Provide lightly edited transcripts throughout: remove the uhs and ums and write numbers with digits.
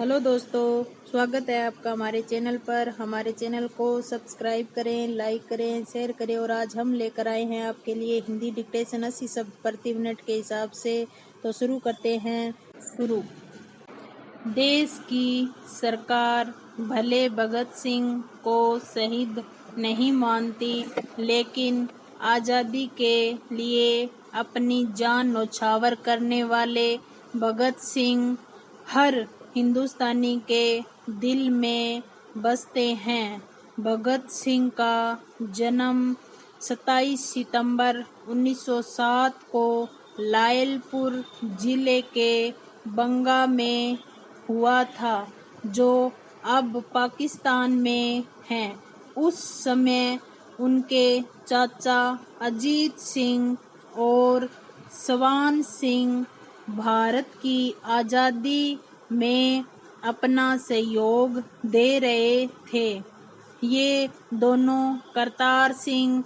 Hello दोस्तों, स्वागत है आपका हमारे चैनल पर। हमारे चैनल को सब्सक्राइब करें, लाइक करें, शेयर करें। और आज हम लेकर आए हैं आपके लिए हिंदी डिक्टेशन 80 शब्द प्रति मिनट के हिसाब से। तो शुरू करते हैं। शुरू। देश की सरकार भले भगत सिंह को शहीद नहीं मानती, लेकिन आज़ादी के लिए अपनी जान न्यौछावर करने वाले भगत सिंह हर हिंदुस्तानी के दिल में बसते हैं। भगत सिंह का जन्म 27 सितंबर 1907 को लायलपुर जिले के बंगा में हुआ था, जो अब पाकिस्तान में है। उस समय उनके चाचा अजीत सिंह और सवान सिंह भारत की आज़ादी में अपना सहयोग दे रहे थे। ये दोनों करतार सिंह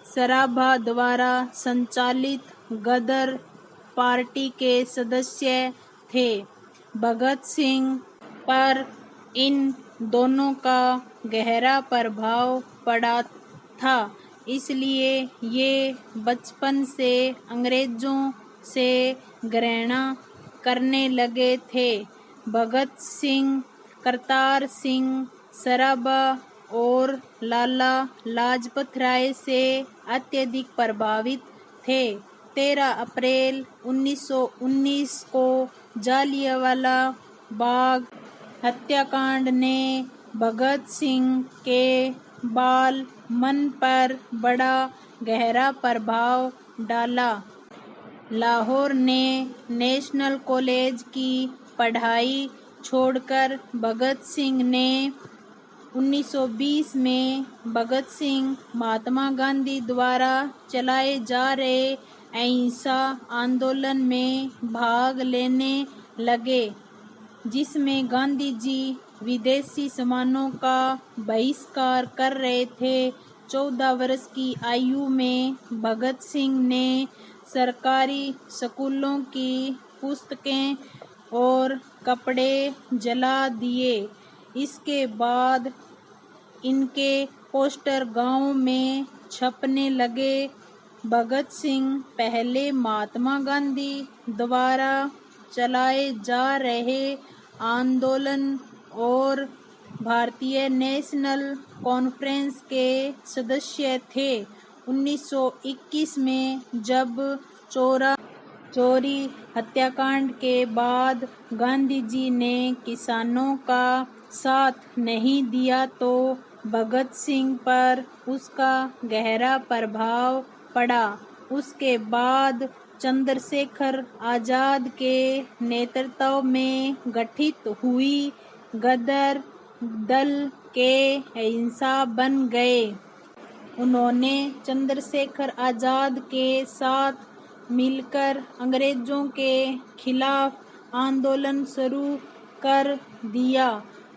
सराभा द्वारा संचालित गदर पार्टी के सदस्य थे। भगत सिंह पर इन दोनों का गहरा प्रभाव पड़ा था, इसलिए ये बचपन से अंग्रेजों से घृणा करने लगे थे। भगत सिंह करतार सिंह सराभा और लाला लाजपत राय से अत्यधिक प्रभावित थे। 13 अप्रैल 1919 को जालियांवाला बाग हत्याकांड ने भगत सिंह के बाल मन पर बड़ा गहरा प्रभाव डाला। लाहौर ने नेशनल कॉलेज की पढ़ाई छोड़कर भगत सिंह ने 1920 में भगत सिंह महात्मा गांधी द्वारा चलाए जा रहे अहिंसा आंदोलन में भाग लेने लगे, जिसमें गांधी जी विदेशी सामानों का बहिष्कार कर रहे थे। 14 वर्ष की आयु में भगत सिंह ने सरकारी स्कूलों की पुस्तकें और कपड़े जला दिए। इसके बाद इनके पोस्टर गांव में छपने लगे। भगत सिंह पहले महात्मा गांधी द्वारा चलाए जा रहे आंदोलन और भारतीय नेशनल कॉन्फ्रेंस के सदस्य थे। 1921 में जब चोरी हत्याकांड के बाद गांधी जी ने किसानों का साथ नहीं दिया, तो भगत सिंह पर उसका गहरा प्रभाव पड़ा। उसके बाद चंद्रशेखर आजाद के नेतृत्व में गठित हुई गदर दल के अहिंसा बन गए। उन्होंने चंद्रशेखर आजाद के साथ मिलकर अंग्रेजों के खिलाफ आंदोलन शुरू कर दिया।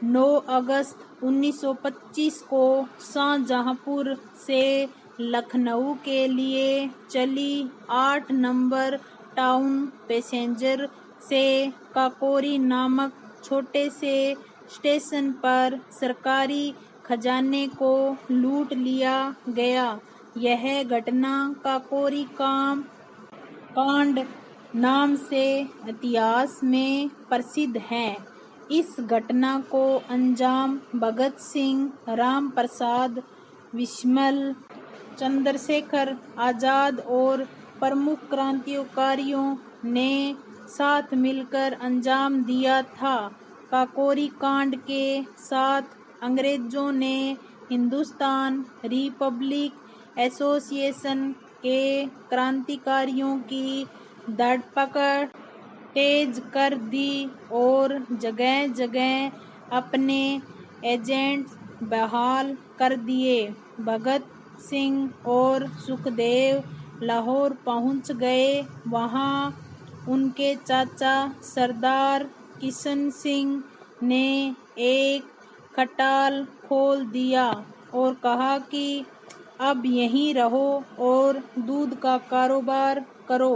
9 अगस्त 1925 को शाहजहांपुर से लखनऊ के लिए चली 8 नंबर टाउन पैसेंजर से काकोरी नामक छोटे से स्टेशन पर सरकारी खजाने को लूट लिया गया। यह घटना काकोरी कांड नाम से इतिहास में प्रसिद्ध है। इस घटना को अंजाम भगत सिंह, राम प्रसाद बिस्मिल, चंद्रशेखर आजाद और प्रमुख क्रांतिकारियों ने साथ मिलकर अंजाम दिया था। काकोरी कांड के साथ अंग्रेजों ने हिंदुस्तान रिपब्लिक एसोसिएशन के क्रांतिकारियों की धरपकड़ तेज कर दी और जगह जगह अपने एजेंट बहाल कर दिए। भगत सिंह और सुखदेव लाहौर पहुंच गए। वहां उनके चाचा सरदार किशन सिंह ने एक खटाल खोल दिया और कहा कि अब यहीं रहो और दूध का कारोबार करो।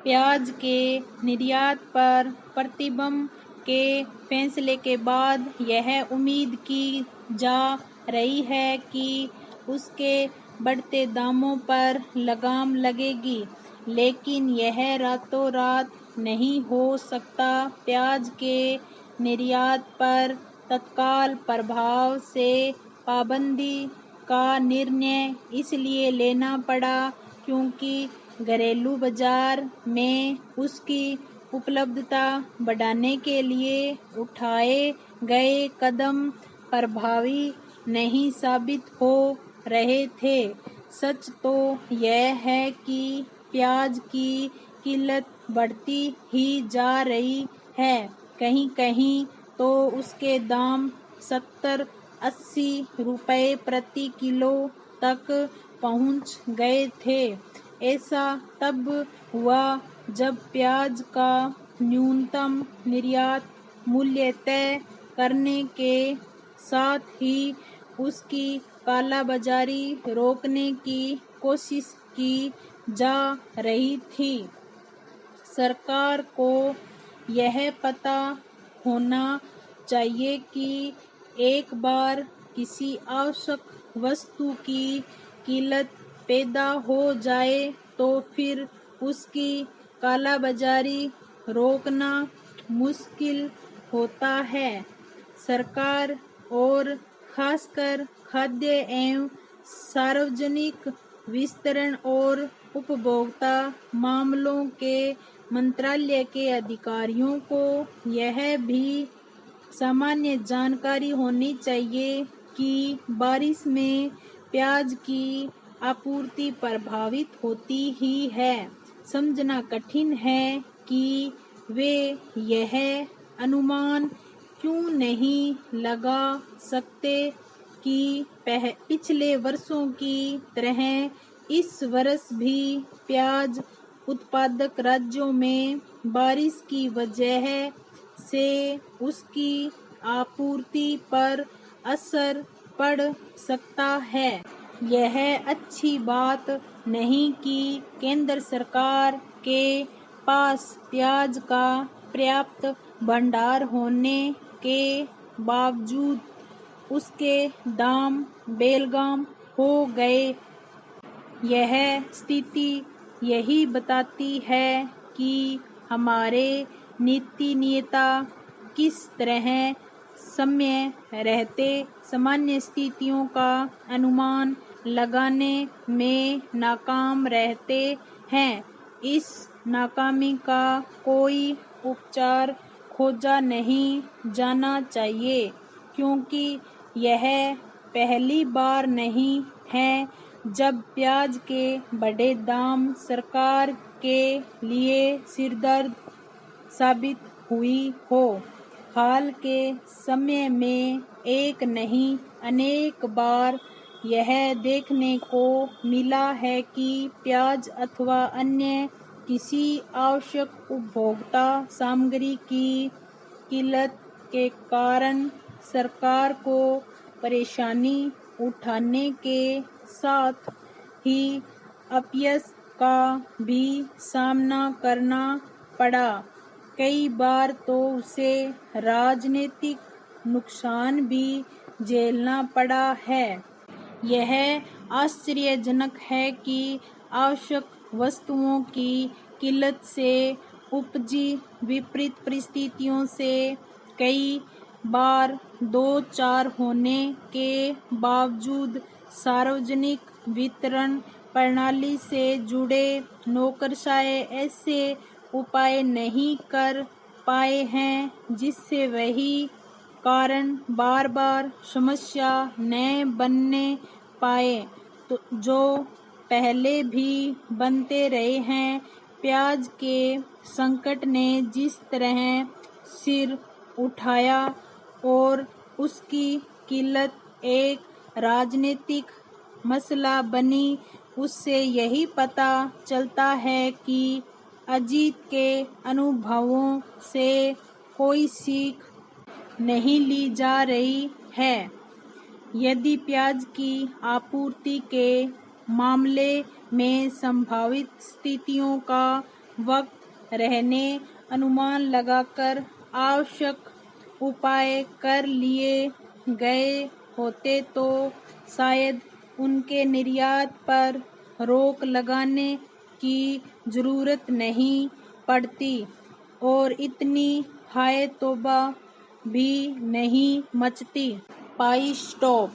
प्याज के निर्यात पर प्रतिबंध के फैसले के बाद यह उम्मीद की जा रही है कि उसके बढ़ते दामों पर लगाम लगेगी, लेकिन यह रातों रात नहीं हो सकता। प्याज के निर्यात पर तत्काल प्रभाव से पाबंदी का निर्णय इसलिए लेना पड़ा क्योंकि घरेलू बाजार में उसकी उपलब्धता बढ़ाने के लिए उठाए गए कदम प्रभावी नहीं साबित हो रहे थे। सच तो यह है कि प्याज की कीमत बढ़ती ही जा रही है। कहीं कहीं तो उसके दाम 70-80 रुपए प्रति किलो तक पहुंच गए थे। ऐसा तब हुआ जब प्याज का न्यूनतम निर्यात मूल्य तय करने के साथ ही उसकी कालाबाजारी रोकने की कोशिश की जा रही थी। सरकार को यह पता होना चाहिए कि एक बार किसी आवश्यक वस्तु की किल्लत पैदा हो जाए तो फिर उसकी कालाबाजारी रोकना मुश्किल होता है। सरकार और खासकर खाद्य एवं सार्वजनिक वितरण और उपभोक्ता मामलों के मंत्रालय के अधिकारियों को यह भी सामान्य जानकारी होनी चाहिए कि बारिश में प्याज की आपूर्ति प्रभावित होती ही है। समझना कठिन है कि वे यह अनुमान क्यों नहीं लगा सकते कि पिछले वर्षों की तरह इस वर्ष भी प्याज उत्पादक राज्यों में बारिश की वजह से उसकी आपूर्ति पर असर पड़ सकता है। यह अच्छी बात नहीं कि केंद्र सरकार के पास प्याज का पर्याप्त भंडार होने के बावजूद उसके दाम बेलगाम हो गए। यह स्थिति यही बताती है कि हमारे नीति नियंता किस तरह समय रहते सामान्य स्थितियों का अनुमान लगाने में नाकाम रहते हैं। इस नाकामी का कोई उपचार खोजा नहीं जाना चाहिए, क्योंकि यह पहली बार नहीं है जब प्याज के बड़े दाम सरकार के लिए सिरदर्द साबित हुई हो। हाल के समय में एक नहीं अनेक बार यह देखने को मिला है कि प्याज अथवा अन्य किसी आवश्यक उपभोक्ता सामग्री की किल्लत के कारण सरकार को परेशानी उठाने के साथ ही अपयश का भी सामना करना पड़ा। कई बार तो उसे राजनीतिक नुकसान भी झेलना पड़ा है। यह आश्चर्यजनक है कि आवश्यक वस्तुओं की किल्लत से उपजी विपरीत परिस्थितियों से कई बार दो चार होने के बावजूद सार्वजनिक वितरण प्रणाली से जुड़े नौकरशाह ऐसे उपाय नहीं कर पाए हैं जिससे वही कारण बार बार समस्या न बनने पाए तो जो पहले भी बनते रहे हैं। प्याज के संकट ने जिस तरह सिर उठाया और उसकी किल्लत एक राजनीतिक मसला बनी, उससे यही पता चलता है कि अजीत के अनुभवों से कोई सीख नहीं ली जा रही है। यदि प्याज की आपूर्ति के मामले में संभावित स्थितियों का वक्त रहने अनुमान लगाकर आवश्यक उपाय कर लिए गए होते तो शायद उनके निर्यात पर रोक लगाने की जरूरत नहीं पड़ती और इतनी हाय तौबा भी नहीं मचती। पाई स्टॉप।